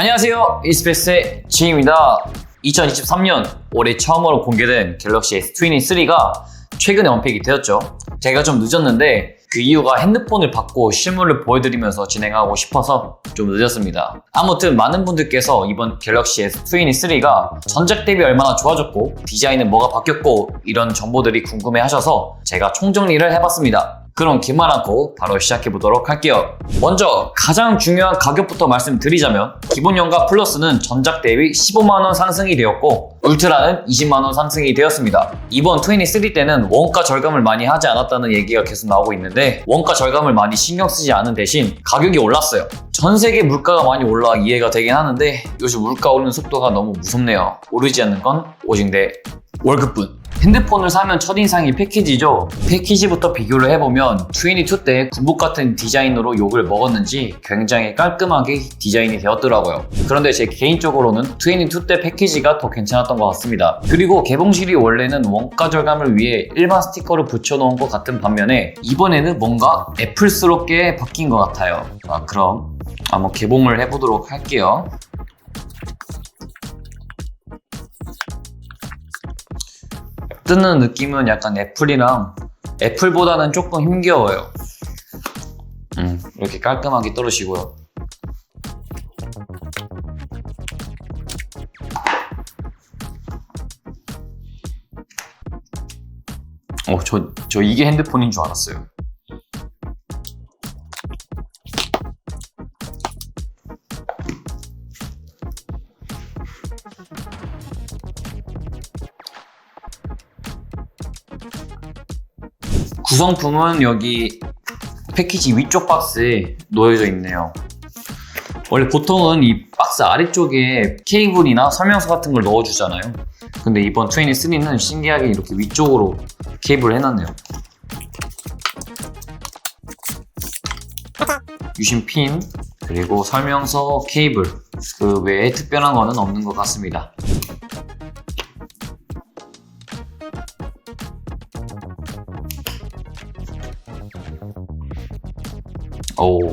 안녕하세요, 이스페이스의 지입니다. 2023년 올해 처음으로 공개된 갤럭시 S23가 최근에 언팩이 되었죠. 제가 좀 늦었는데 그 이유가 핸드폰을 받고 실물을 보여드리면서 진행하고 싶어서 좀 늦었습니다. 아무튼 많은 분들께서 이번 갤럭시 S23가 전작 대비 얼마나 좋아졌고 디자인은 뭐가 바뀌었고 이런 정보들이 궁금해 하셔서 제가 총정리를 해봤습니다. 그럼 긴 말 않고 바로 시작해보도록 할게요. 먼저 가장 중요한 가격부터 말씀드리자면 기본형과 플러스는 전작 대비 15만원 상승이 되었고 울트라는 20만원 상승이 되었습니다. 이번 23 때는 원가 절감을 많이 하지 않았다는 얘기가 계속 나오고 있는데 원가 절감을 많이 신경 쓰지 않은 대신 가격이 올랐어요. 전 세계 물가가 많이 올라 이해가 되긴 하는데 요즘 물가 오르는 속도가 너무 무섭네요. 오르지 않는 건 오직 내 월급뿐. 핸드폰을 사면 첫인상이 패키지죠. 패키지부터 비교를 해보면 22 때 군복 같은 디자인으로 욕을 먹었는지 굉장히 깔끔하게 디자인이 되었더라고요. 그런데 제 개인적으로는 22 때 패키지가 더 괜찮았던 것 같습니다. 그리고 개봉실이 원래는 원가 절감을 위해 일반 스티커를 붙여놓은 것 같은 반면에 이번에는 뭔가 애플스럽게 바뀐 것 같아요. 그럼 한번 개봉을 해보도록 할게요. 뜯는 느낌은 약간 애플보다는 조금 힘겨워요. 이렇게 깔끔하게 떨어지고요. 저 이게 핸드폰인 줄 알았어요. 구성품은 여기 패키지 위쪽 박스에 놓여져 있네요. 원래 보통은 이 박스 아래쪽에 케이블이나 설명서 같은 걸 넣어주잖아요. 근데 이번 23는 신기하게 이렇게 위쪽으로 케이블을 해놨네요. 유심 핀, 그리고 설명서 케이블, 그 외에 특별한 거는 없는 것 같습니다. 오.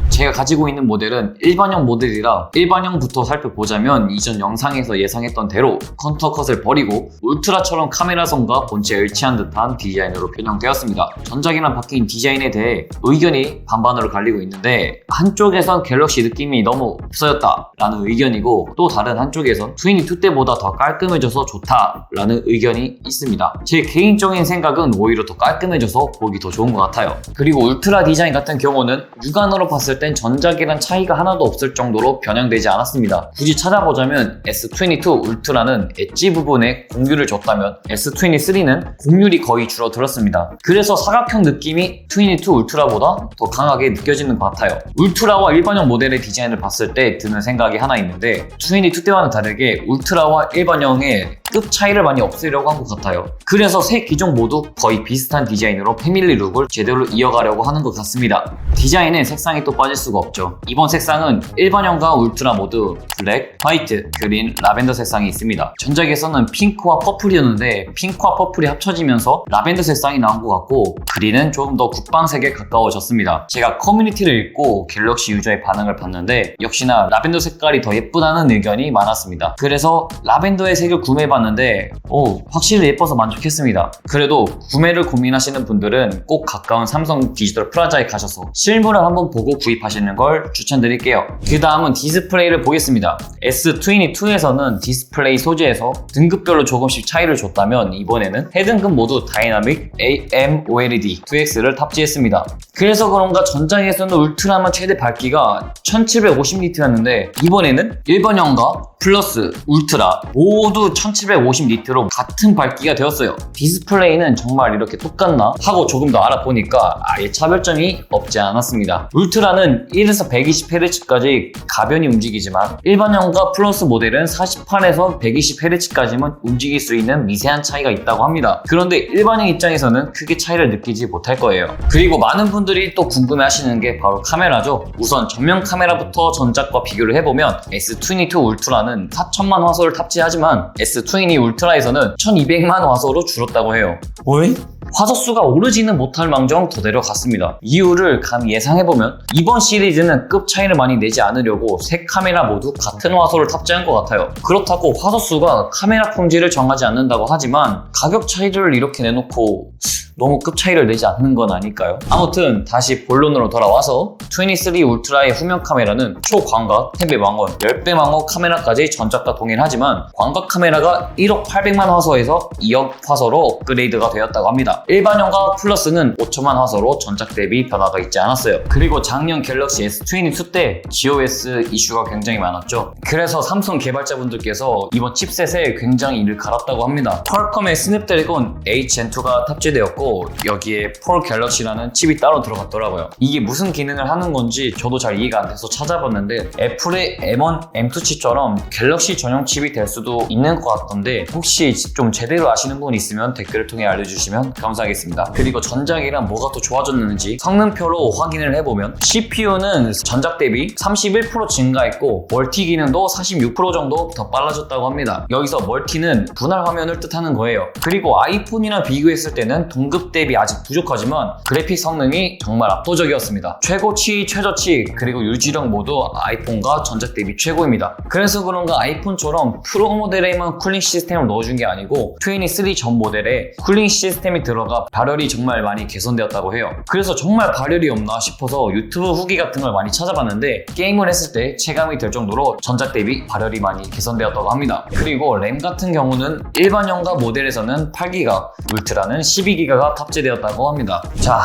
제가 가지고 있는 모델은 일반형 모델이라 일반형부터 살펴보자면 이전 영상에서 예상했던 대로 컨투어 컷을 버리고 울트라처럼 카메라선과 본체에 일치한 듯한 디자인으로 변형되었습니다. 전작이랑 바뀐 디자인에 대해 의견이 반반으로 갈리고 있는데 한쪽에선 갤럭시 느낌이 너무 없어졌다 라는 의견이고 또 다른 한쪽에선 22 때보다 더 깔끔해져서 좋다 라는 의견이 있습니다. 제 개인적인 생각은 오히려 더 깔끔해져서 보기 더 좋은 것 같아요. 그리고 울트라 디자인 같은 경우는 육안으로 봤을 땐 전작이란 차이가 하나도 없을 정도로 변형되지 않았습니다. 굳이 찾아보자면 S22 울트라는 엣지 부분에 공률을 줬다면 S23는 공률이 거의 줄어들었습니다. 그래서 사각형 느낌이 22 울트라보다 더 강하게 느껴지는 것 같아요. 울트라와 일반형 모델의 디자인을 봤을 때 드는 생각이 하나 있는데 22 때와는 다르게 울트라와 일반형의 급 차이를 많이 없애려고 한 것 같아요. 그래서 세 기종 모두 거의 비슷한 디자인으로 패밀리 룩을 제대로 이어가려고 하는 것 같습니다. 디자인에 색상이 또 빠질 수가 없죠. 이번 색상은 일반형과 울트라 모두 블랙, 화이트, 그린, 라벤더 색상이 있습니다. 전작에서는 핑크와 퍼플이었는데 핑크와 퍼플이 합쳐지면서 라벤더 색상이 나온 것 같고 그린은 조금 더 국방색에 가까워졌습니다. 제가 커뮤니티를 읽고 갤럭시 유저의 반응을 봤는데 역시나 라벤더 색깔이 더 예쁘다는 의견이 많았습니다. 그래서 라벤더의 색을 구매해봤는데 확실히 예뻐서 만족했습니다. 그래도 구매를 고민하시는 분들은 꼭 가까운 삼성 디지털 프라자에 가셔서 실물을 한번 보고 구입하시는 걸 추천드릴게요. 그 다음은 디스플레이를 보겠습니다. S22에서는 디스플레이 소재에서 등급별로 조금씩 차이를 줬다면 이번에는 해등급 모두 다이나믹 AMOLED 2X를 탑재했습니다. 그래서 그런가 전작에서는 울트라만 최대 밝기가 1750니트였는데 이번에는 일반형과 플러스, 울트라 모두 1750니트로 같은 밝기가 되었어요. 디스플레이는 정말 이렇게 똑같나 하고 조금 더 알아보니까 아예 차별점이 없지 않았습니다. 울트라는 1에서 120Hz까지 가변히 움직이지만 일반형과 플러스 모델은 48에서 120Hz까지만 움직일 수 있는 미세한 차이가 있다고 합니다. 그런데 일반형 입장에서는 크게 차이를 느끼지 못할 거예요. 그리고 많은 분들이 또 궁금해 하시는 게 바로 카메라죠. 우선 전면 카메라부터 전작과 비교를 해보면 S22 울트라는 4000만 화소를 탑재하지만 S22 울트라에서는 1200만 화소로 줄었다고 해요. 왜? 화소수가 오르지는 못할 망정 더 내려갔습니다. 이유를 감히 예상해보면 이번 시리즈는 급 차이를 많이 내지 않으려고 세 카메라 모두 같은 화소를 탑재한 것 같아요. 그렇다고 화소수가 카메라 품질을 정하지 않는다고 하지만 가격 차이를 이렇게 내놓고 너무 급 차이를 내지 않는 건 아닐까요? 아무튼 다시 본론으로 돌아와서 23 울트라의 후면 카메라는 초광각, 해배 망원, 10배 망원 카메라까지 전작과 동일하지만 광각 카메라가 1억 800만 화소에서 2억 화소로 업그레이드가 되었다고 합니다. 일반형과 플러스는 5천만 화소로 전작 대비 변화가 있지 않았어요. 그리고 작년 갤럭시 S22 때 GOS 이슈가 굉장히 많았죠. 그래서 삼성 개발자분들께서 이번 칩셋에 굉장히 이를 갈았다고 합니다. 퀄컴의 스냅드래곤 H-Gen2가 탑재되었고 여기에 폴 갤럭시라는 칩이 따로 들어갔더라고요. 이게 무슨 기능을 하는 건지 저도 잘 이해가 안 돼서 찾아봤는데 애플의 M1, M2 칩처럼 갤럭시 전용 칩이 될 수도 있는 것 같던데 혹시 좀 제대로 아시는 분 있으면 댓글을 통해 알려주시면 감사하겠습니다. 그리고 전작이랑 뭐가 더 좋아졌는지 성능표로 확인을 해보면 CPU는 전작 대비 31% 증가했고 멀티 기능도 46% 정도 더 빨라졌다고 합니다. 여기서 멀티는 분할 화면을 뜻하는 거예요. 그리고 아이폰이랑 비교했을 때는 동급 대비 아직 부족하지만 그래픽 성능이 정말 압도적이었습니다. 최고치, 최저치, 그리고 유지력 모두 아이폰과 전작 대비 최고입니다. 그래서 그런가 아이폰처럼 프로 모델에만 쿨링 시스템을 넣어준 게 아니고 23 전 모델에 쿨링 시스템이 들어가 발열이 정말 많이 개선되었다고 해요. 그래서 정말 발열이 없나 싶어서 유튜브 후기 같은 걸 많이 찾아봤는데 게임을 했을 때 체감이 될 정도로 전작 대비 발열이 많이 개선되었다고 합니다. 그리고 램 같은 경우는 일반형과 모델에서는 8기가, 울트라는 12기가가 탑재되었다고 합니다. 자,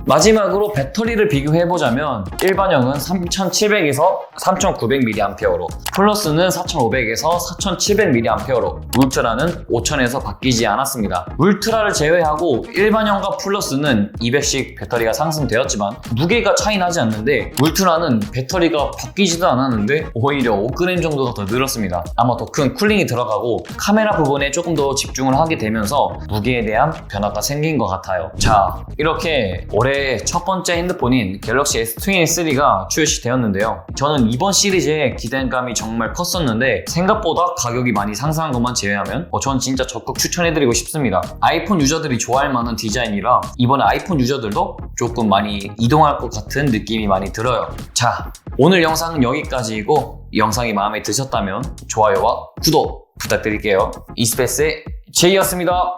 마지막으로 배터리를 비교해보자면 일반형은 3700에서 3900mAh로, 플러스는 4500에서 4700mAh로, 울트라는 5000에서 바뀌지 않았습니다. 울트라를 제외하고 일반형과 플러스는 200씩 배터리가 상승되었지만 무게가 차이 나지 않는데 울트라는 배터리가 바뀌지도 않았는데 오히려 5g 정도가 더 늘었습니다. 아마 더 큰 쿨링이 들어가고 카메라 부분에 조금 더 집중을 하게 되면서 무게에 대한 변화가 생긴 것 같아요. 자, 이렇게 올해 첫 번째 핸드폰인 갤럭시 S23가 출시되었는데요. 저는 이번 시리즈에 기대감이 정말 컸었는데 생각보다 가격이 많이 상승한 것만 제외하면 전 진짜 적극 추천해드리고 싶습니다. 아이폰 유저들이 좋아할 만한 디자인이라 이번에 아이폰 유저들도 조금 많이 이동할 것 같은 느낌이 많이 들어요. 자, 오늘 영상은 여기까지이고 이 영상이 마음에 드셨다면 좋아요와 구독 부탁드릴게요. 이스페이스의 제이였습니다.